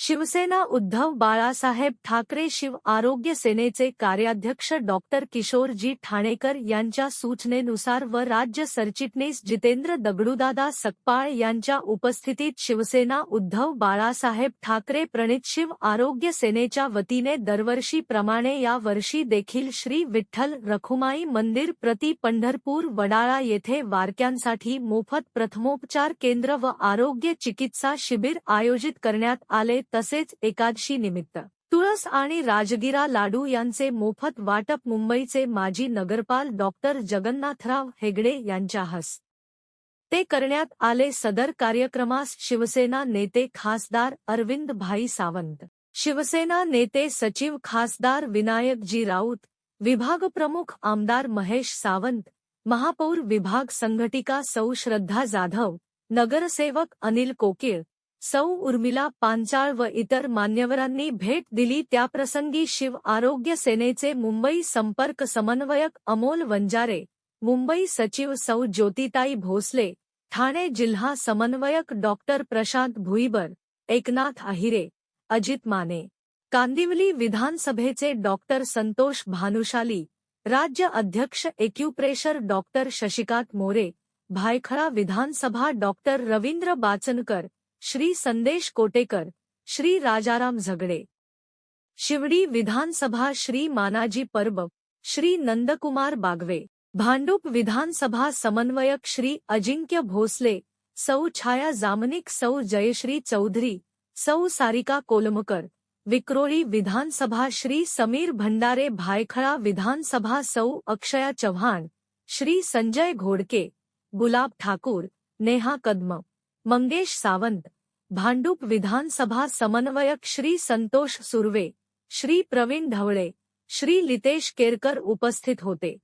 शिवसेना उद्धव बाळासाहेब ठाकरे शिव आरोग्य सेनेचे कार्याध्यक्ष डॉक्टर किशोरजी ठाणेकर यांच्या सूचनेनुसार व राज्य सरचिटणीस जितेंद्र दगडूदादा सकपाळ यांच्या उपस्थितीत शिवसेना उद्धव बाळासाहेब ठाकरे प्रणित शिव आरोग्य सेनेच्या वतीने दरवर्षीप्रमाणे या वर्षी देखील श्री विठ्ठल रखुमाई मंदिर प्रति पंढरपूर वडाळा येथे वारक्यांसाठी मोफत प्रथमोपचार केंद्र व आरोग्य चिकित्सा शिबिर आयोजित करण्यात आले। तसेच एकादशी निमित्त तुळस आणि राजगिरा लाडू यांचे मोफत वाटप मुंबईचे माजी नगरपाल डॉक्टर जगन्नाथराव हेगडे यांच्या हस्ते करण्यात आले। सदर कार्यक्रमास शिवसेना नेते खासदार अरविंद भाई सावंत, शिवसेना नेते सचिव खासदार विनायकजी राऊत, विभागप्रमुख आमदार महेश सावंत, महापौर विभाग संघटिका सौ श्रद्धा जाधव, नगरसेवक अनिल कोकिळ, सौ उर्मिला पांचाळ व इतर मान्यवरांनी भेट दिली। त्याप्रसंगी शिव आरोग्य सेनेचे मुंबई संपर्क समन्वयक अमोल वंजारे, मुंबई सचिव सौ ज्योतिताई भोसले, ठाणे जिल्हा समन्वयक डॉक्टर प्रशांत भुईबर, एकनाथ आहिरे, अजित माने, कांदिवली विधानसभेचे डॉक्टर संतोष भानुशाली, राज्य अध्यक्ष एक्युप्रेशर डॉक्टर शशिकांत मोरे, भायखळा विधानसभा डॉक्टर रवींद्र बाचनकर, श्री संदेश कोटेकर, श्री राजाराम झगडे, शिवडी विधानसभा श्री मानाजी परब, श्री नंदकुमार बागवे, भांडुप विधानसभा समन्वयक श्री अजिंक्य भोसले, सौ छाया जामनिक, सौ जयश्री चौधरी, सौ सारिका कोलमकर, विक्रोळी विधानसभा श्री समीर भंडारे, भायखळा विधानसभा सौ अक्षया चव्हाण, श्री संजय घोडके, गुलाब ठाकूर, नेहा कदम, मंगेश सावंत, भांडुप विधानसभा समन्वयक श्री संतोष सुर्वे, श्री प्रवीण ढवळे, श्री लितेश केरकर उपस्थित होते।